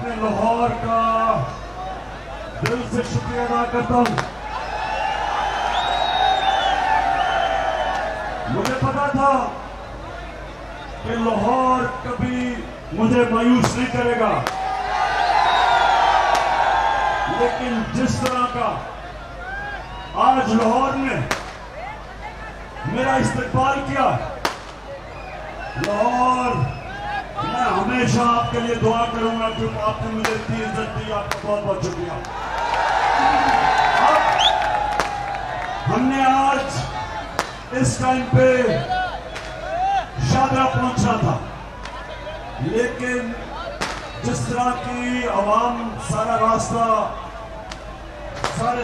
اپنے لاہور کا دل سے شکریہ ادا کرتا ہوں. مجھے پتا تھا کہ لاہور کبھی مجھے مایوس نہیں کرے گا، لیکن جس طرح کا آج لاہور نے میرا استقبال کیا، لاہور، میں ہمیشہ آپ کے لیے دعا کروں گا کیونکہ آپ نے مجھے اتنی عزت دی. آپ کا بہت بہت شکریہ. ہم نے آج اس ٹائم پہ شاہدرہ پہنچنا تھا، لیکن جس طرح کی عوام سارے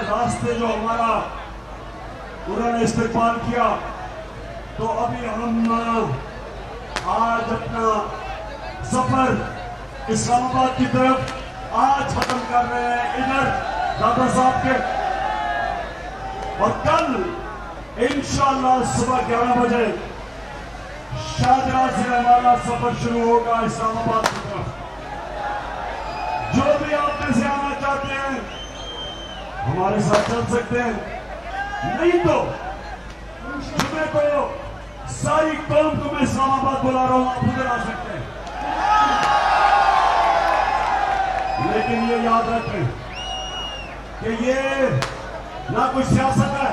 راستے جو ہمارا انہوں نے استقبال کیا، تو ابھی ہم آج اپنا سفر اسلام آباد کی طرف آج ختم کر رہے ہیں ادھر دادا صاحب کے، اور کل انشاءاللہ صبح 11 بجے شاہجہاں سے ہمارا سفر شروع ہوگا اسلام آباد کی طرف. جو بھی آپ میں سے آنا چاہتے ہیں ہمارے ساتھ چل سکتے ہیں، نہیں تو جمعے کو ساری قوم کو میں اسلام آباد بلا رہا ہوں، آپ ادھر آ سکتے ہیں. لیکن یہ یاد رکھیں کہ یہ نہ کوئی سیاست ہے،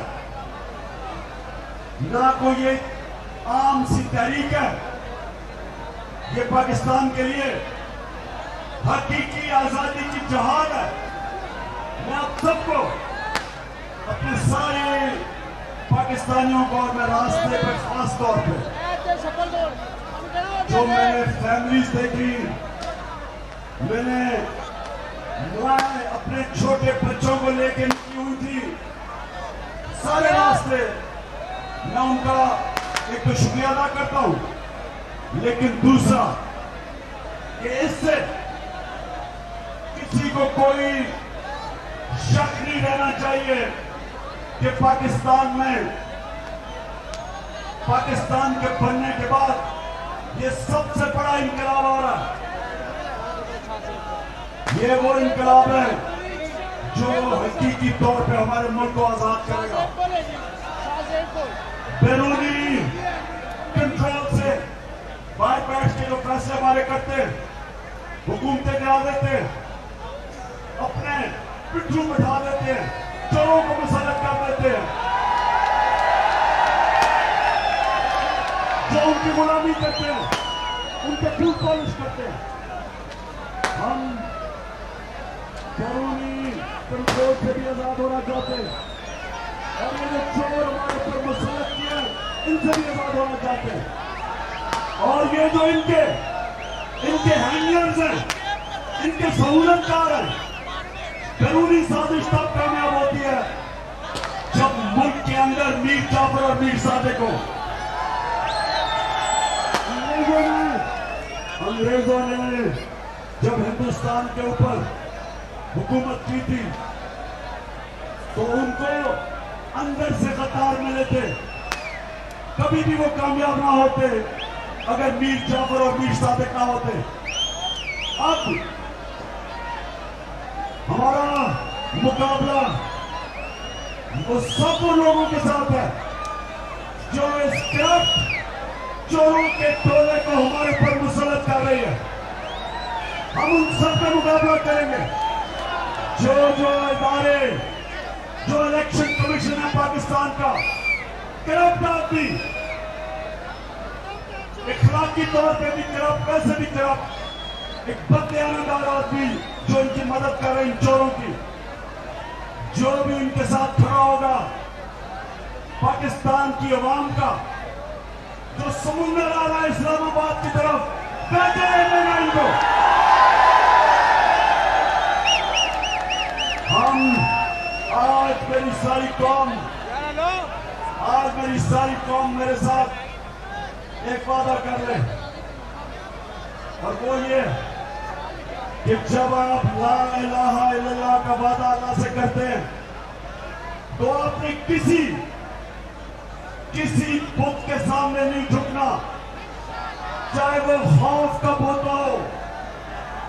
نہ کوئی ایک عام سی تحریک ہے. یہ پاکستان کے لیے حقیقی آزادی کی جہاد ہے. میں آپ سب کو، اپنے سارے پاکستانیوں کو، اور میں راستے پر خاص طور پہ جو میں نے فیملیز دیکھی، میں نے اپنے چھوٹے بچوں کو لے کے نکلی ہوئی تھی سارے راستے، میں ان کا ایک تو شکریہ ادا کرتا ہوں، لیکن دوسرا کہ اس سے کسی کو کوئی شک نہیں رہنا چاہیے کہ پاکستان کے بننے کے بعد یہ سب سے بڑا انقلاب آ رہا ہے. یہ وہ انقلاب ہے جو حقیقی طور پہ ہمارے ملک کو آزاد کرے گا. بیرونی کنٹرول سے باہر بیٹھ کے جو فیصلے ہمارے کرتے ہیں، حکومتیں گرا دیتے ہیں، اپنے پٹھو بٹھا دیتے ہیں، چوروں کو مسلط کر دیتے ہیں، جو ان کی غلامی کرتے ہیں، ان کے خون پالش کرتے ہیں. ہم بیرونی کنٹرول سے بھی آزاد ہونا چاہتے ہیں، اور یہ جو چور ہمارے پر مسلط کیا ان سے بھی آزاد ہونا چاہتے ہیں. اور یہ جو ان کے ہینڈلرز ہیں، ان کے سہولت کار ہیں، بیرونی سازش تب کامیاب ہوتی ہے جب ملک کے اندر میر جعفر اور میر صادق کو انگریزوں نے جب ہندوستان کے اوپر حکومت کی تھی تو ان کو اندر سے غدار ملے تھے. کبھی بھی وہ کامیاب نہ ہوتے اگر میر جعفر اور میر صادق نہ ہوتے. اب ہمارا مقابلہ وہ سب ان لوگوں کے ساتھ ہے جو اس کرپٹ چوروں کے ٹولے کو ہمارے پر مسلط کر رہی ہے. ہم ان سب کا مقابلہ کریں گے. جو ادارے، جو الیکشن کمیشن ہے پاکستان کا، کرپٹ آدمی، اخلاقی طور پہ بھی کرپٹ، ویسے بھی کرپٹ، ایک بددیانتدار آدمی جو ان کی مدد کر رہے ہیں ان چوروں کی، جو بھی ان کے ساتھ کھڑا ہوگا، پاکستان کی عوام کا جو سمندر آ رہا ہے اسلام آباد کی طرف، بیٹھے رہنا ان کو. ہم آج میری ساری قوم میرے ساتھ ایک وعدہ کر لیں، اور وہ یہ کہ جب آپ لا الہ الا اللہ کا وعدہ اللہ سے کرتے ہیں تو آپ نے کسی بت کے سامنے نہیں جھکنا، چاہے وہ خوف کا بت ہو،